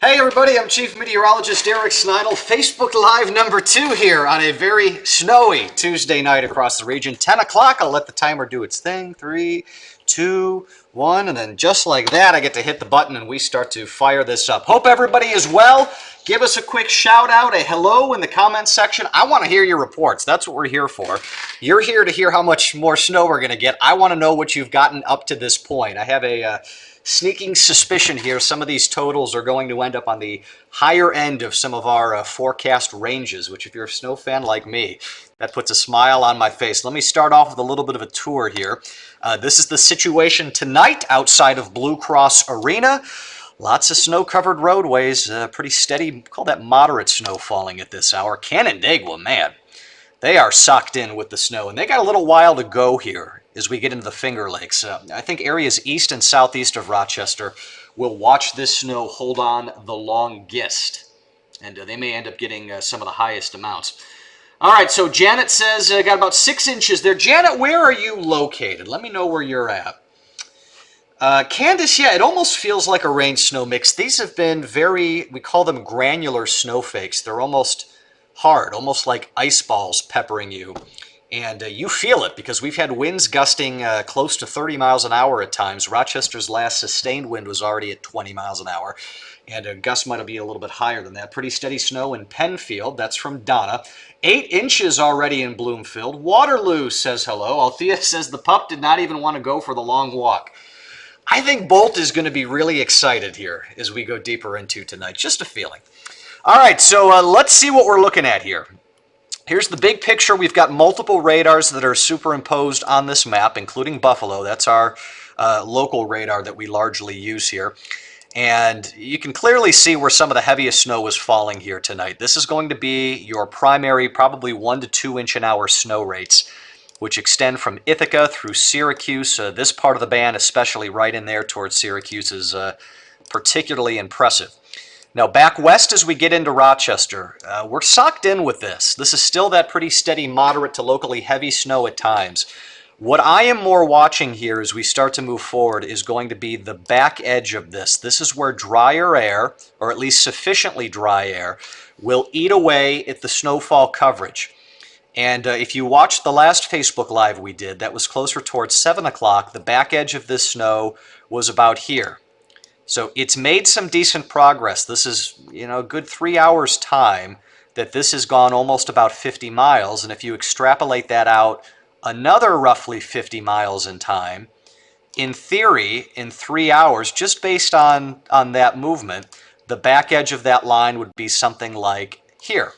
Hey everybody, I'm Chief Meteorologist Eric Snidel. Facebook Live number 2 here on a very snowy Tuesday night across the region. 10 o'clock, I'll let the timer do its thing. 3, 2, 1, and then just like that, I get to hit the button and we start to fire this up. Hope everybody is well. Give us a quick shout out, a hello in the comments section. I want to hear your reports. That's what we're here for. You're here to hear how much more snow we're going to get. I want to know what you've gotten up to this point. I have a sneaking suspicion here some of these totals are going to end up on the higher end of some of our forecast ranges, which if you're a snow fan like me, that puts a smile on my face. Let me start off with a little bit of a tour here. This is the situation tonight outside of Blue Cross Arena. Lots of snow-covered roadways, pretty steady, call that moderate snow falling at this hour. Canandaigua, man, they are socked in with the snow, and they got a little while to go here as we get into the Finger Lakes. I think areas east and southeast of Rochester will watch this snow hold on the longest, and they may end up getting some of the highest amounts. All right, so Janet says got about 6 inches there. Janet, where are you located? Let me know where you're at. Candace, yeah, it almost feels like a rain snow mix. These have been very, we call them granular snowflakes. They're almost hard, almost like ice balls peppering you. And you feel it because we've had winds gusting close to 30 miles an hour at times. Rochester's last sustained wind was already at 20 miles an hour. And a gust might be a little bit higher than that. Pretty steady snow in Penfield. That's from Donna. 8 inches already in Bloomfield. Waterloo says hello. Althea says the pup did not even want to go for the long walk. I think Bolt is going to be really excited here as we go deeper into tonight. Just a feeling. All right, so let's see what we're looking at here. Here's the big picture. We've got multiple radars that are superimposed on this map, including Buffalo. That's our local radar that we largely use here. And you can clearly see where some of the heaviest snow is falling here tonight. This is going to be your primary, probably 1 to 2 inch an hour snow rates, which extend from Ithaca through Syracuse. This part of the band, especially right in there towards Syracuse, is particularly impressive. Now, back west as we get into Rochester, we're socked in with this. This is still that pretty steady, moderate to locally heavy snow at times. What I am more watching here as we start to move forward is going to be the back edge of this. This is where drier air, or at least sufficiently dry air, will eat away at the snowfall coverage. And if you watched the last Facebook Live we did, that was closer towards 7 o'clock, the back edge of this snow was about here. So it's made some decent progress. This is, a good 3 hours time that this has gone almost about 50 miles. And if you extrapolate that out another roughly 50 miles in time, in theory, in 3 hours, just based on that movement, the back edge of that line would be something like here.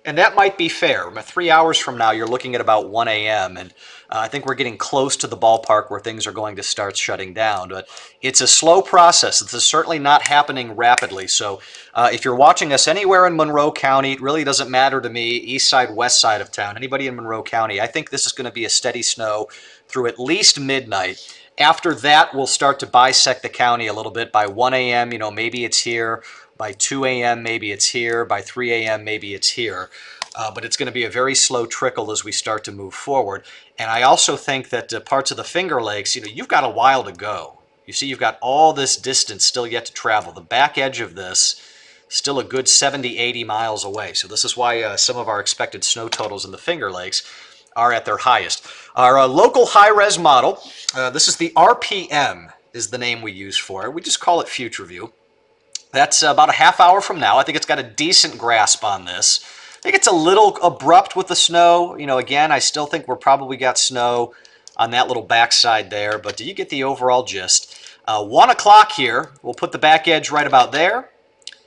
And that might be fair. 3 hours from now, you're looking at about 1 a.m. And I think we're getting close to the ballpark where things are going to start shutting down. But it's a slow process. This is certainly not happening rapidly. So if you're watching us anywhere in Monroe County, it really doesn't matter to me, east side, west side of town, anybody in Monroe County, I think this is going to be a steady snow through at least midnight. After that, we'll start to bisect the county a little bit. By 1 a.m., maybe it's here. By 2 a.m., maybe it's here. By 3 a.m., maybe it's here. But it's going to be a very slow trickle as we start to move forward. And I also think that parts of the Finger Lakes, you've got a while to go. You see, you've got all this distance still yet to travel. The back edge of this, still a good 70, 80 miles away. So this is why some of our expected snow totals in the Finger Lakes are at their highest. Our local high-res model, this is the RPM is the name we use for it. We just call it Future View. That's about a half hour from now. I think it's got a decent grasp on this. I think it's a little abrupt with the snow. Again, I still think we're probably got snow on that little backside there, but you get the overall gist. 1 o'clock here, we'll put the back edge right about there.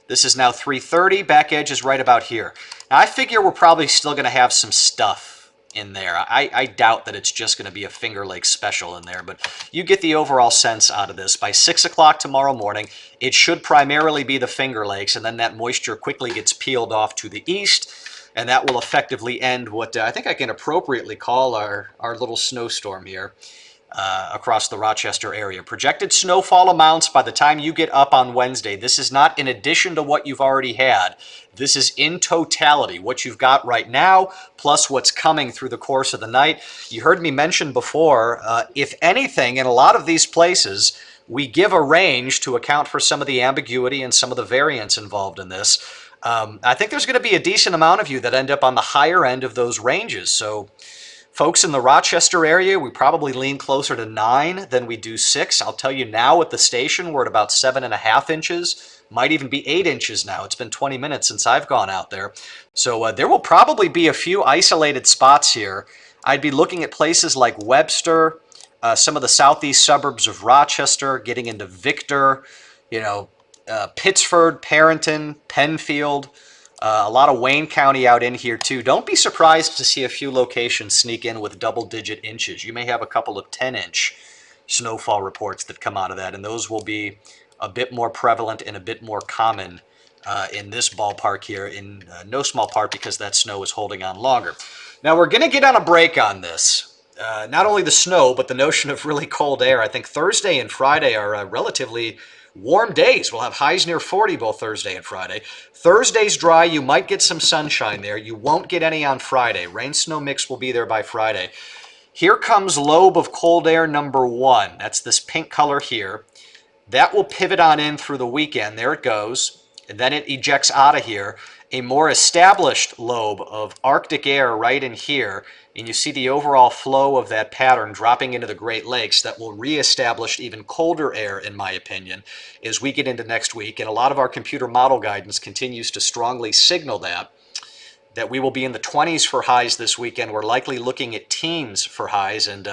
This is now 3:30, back edge is right about here. Now, I figure we're probably still going to have some stuff in there. I doubt that it's just going to be a Finger Lakes special in there, but you get the overall sense out of this. By 6 o'clock tomorrow morning, it should primarily be the Finger Lakes, and then that moisture quickly gets peeled off to the east, and that will effectively end what I think I can appropriately call our little snowstorm here across the Rochester area. Projected snowfall amounts by the time you get up on Wednesday. This is not in addition to what you've already had. This is in totality, what you've got right now, plus what's coming through the course of the night. You heard me mention before, if anything, in a lot of these places, we give a range to account for some of the ambiguity and some of the variance involved in this. I think there's going to be a decent amount of you that end up on the higher end of those ranges. So folks in the Rochester area, we probably lean closer to 9 than we do 6. I'll tell you now at the station, we're at about 7.5 inches. Might even be 8 inches now. It's been 20 minutes since I've gone out there. So there will probably be a few isolated spots here. I'd be looking at places like Webster, some of the southeast suburbs of Rochester, getting into Victor, Pittsford, Perrington, Penfield, a lot of Wayne County out in here too. Don't be surprised to see a few locations sneak in with double-digit inches. You may have a couple of 10-inch snowfall reports that come out of that, and those will be a bit more prevalent and a bit more common in this ballpark here, in no small part because that snow is holding on longer. Now we're going to get on a break on this. Not only the snow, but the notion of really cold air. I think Thursday and Friday are relatively warm days. We'll have highs near 40 both Thursday and Friday. Thursday's dry. You might get some sunshine there. You won't get any on Friday. Rain-snow mix will be there by Friday. Here comes lobe of cold air number 1. That's this pink color here. That will pivot on in through the weekend. There it goes. And then it ejects out of here. A more established lobe of Arctic air right in here. And you see the overall flow of that pattern dropping into the Great Lakes that will reestablish even colder air, in my opinion, as we get into next week. And a lot of our computer model guidance continues to strongly signal that we will be in the 20s for highs this weekend. We're likely looking at teens for highs, and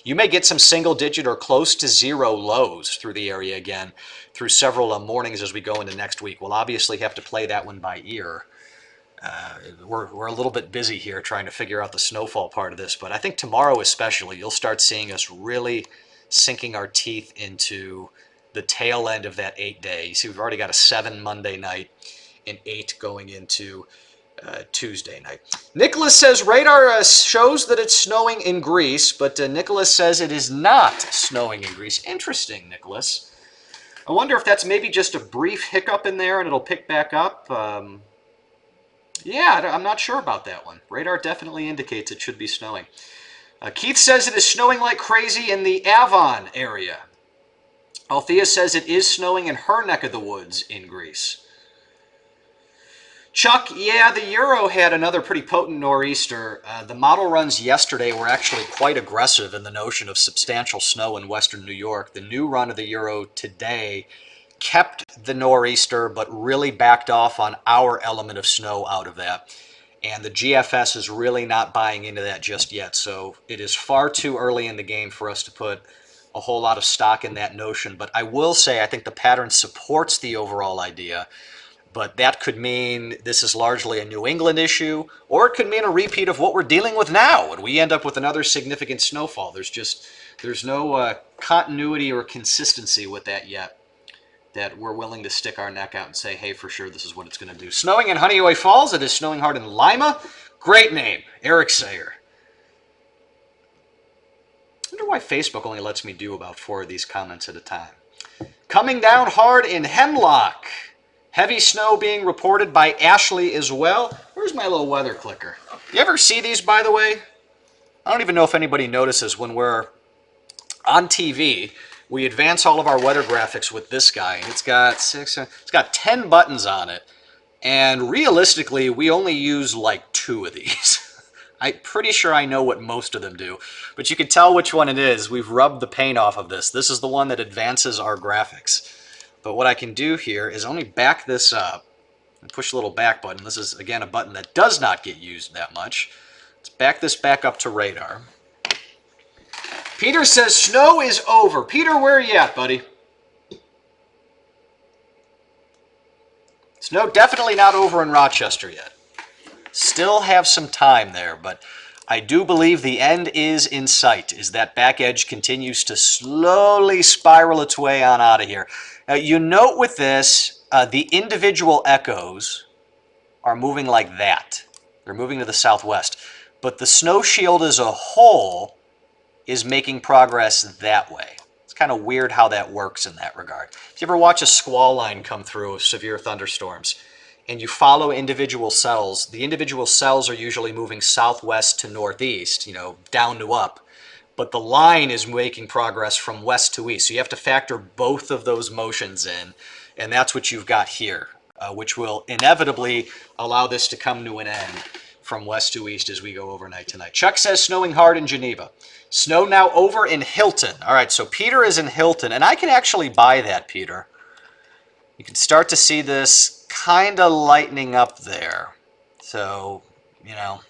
you may get some single-digit or close to 0 lows through the area again through several mornings as we go into next week. We'll obviously have to play that one by ear. We're a little bit busy here trying to figure out the snowfall part of this, but I think tomorrow especially, you'll start seeing us really sinking our teeth into the tail end of that 8-day. You see, we've already got a 7 Monday night and 8 going into Tuesday night. Nicholas says radar shows that it's snowing in Greece, but Nicholas says it is not snowing in Greece. Interesting, Nicholas. I wonder if that's maybe just a brief hiccup in there and it'll pick back up. Yeah, I'm not sure about that one. Radar definitely indicates it should be snowing. Keith says it is snowing like crazy in the Avon area. Althea says it is snowing in her neck of the woods in Greece. Chuck, yeah, the Euro had another pretty potent nor'easter. The model runs yesterday were actually quite aggressive in the notion of substantial snow in western New York. The new run of the Euro today kept the nor'easter, but really backed off on our element of snow out of that. And the GFS is really not buying into that just yet. So it is far too early in the game for us to put a whole lot of stock in that notion. But I will say I think the pattern supports the overall idea. But that could mean this is largely a New England issue, or it could mean a repeat of what we're dealing with now, and we end up with another significant snowfall. There's no continuity or consistency with that yet, that we're willing to stick our neck out and say, hey, for sure, this is what it's going to do. Snowing in Honeoye Falls. It is snowing hard in Lima. Great name, Eric Sayer. I wonder why Facebook only lets me do about 4 of these comments at a time. Coming down hard in Hemlock. Heavy snow being reported by Ashley as well. Where's my little weather clicker? You ever see these, by the way? I don't even know if anybody notices when we're on TV, we advance all of our weather graphics with this guy. And it's got 10 buttons on it. And realistically, we only use like 2 of these. I'm pretty sure I know what most of them do. But you can tell which one it is. We've rubbed the paint off of this. This is the one that advances our graphics. But what I can do here is only back this up and push the little back button. This is, again, a button that does not get used that much. Let's back this back up to radar. Peter says snow is over. Peter, where are you at, buddy? Snow definitely not over in Rochester yet. Still have some time there, but I do believe the end is in sight as that back edge continues to slowly spiral its way on out of here. Now, you note with this, the individual echoes are moving like that. They're moving to the southwest. But the snow shield as a whole is making progress that way. It's kind of weird how that works in that regard. If you ever watch a squall line come through of severe thunderstorms and you follow individual cells, the individual cells are usually moving southwest to northeast, down to up. but the line is making progress from west to east. So you have to factor both of those motions in, and that's what you've got here, which will inevitably allow this to come to an end from west to east as we go overnight tonight. Chuck says snowing hard in Geneva. Snow now over in Hilton. All right, so Peter is in Hilton, and I can actually buy that, Peter. You can start to see this kind of lightening up there. So, you know,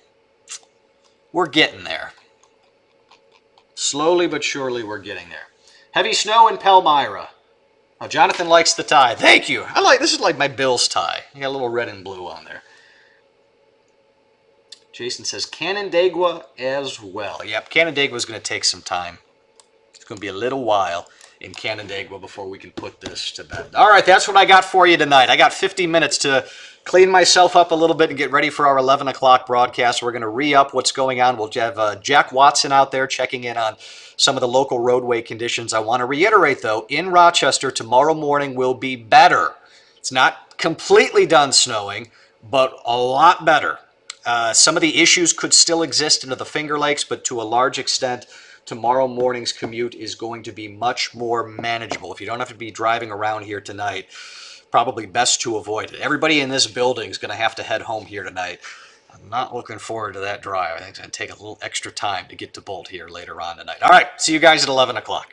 we're getting there. Slowly but surely we're getting there. Heavy snow in Palmyra. Oh, Jonathan likes the tie. Thank you. This is like my Bills tie. You got a little red and blue on there. Jason says Canandaigua as well. Yep, Canandaigua is going to take some time. It's going to be a little while in Canandaigua before we can put this to bed. All right, that's what I got for you tonight. I got 50 minutes to clean myself up a little bit and get ready for our 11 o'clock broadcast. We're going to re-up what's going on. We'll have Jack Watson out there checking in on some of the local roadway conditions. I want to reiterate, though, in Rochester, tomorrow morning will be better. It's not completely done snowing, but a lot better. Some of the issues could still exist into the Finger Lakes, but to a large extent, tomorrow morning's commute is going to be much more manageable. If you don't have to be driving around here tonight, probably best to avoid it. Everybody in this building is going to have to head home here tonight. I'm not looking forward to that drive. I think it's going to take a little extra time to get to Bolt here later on tonight. All right, see you guys at 11 o'clock.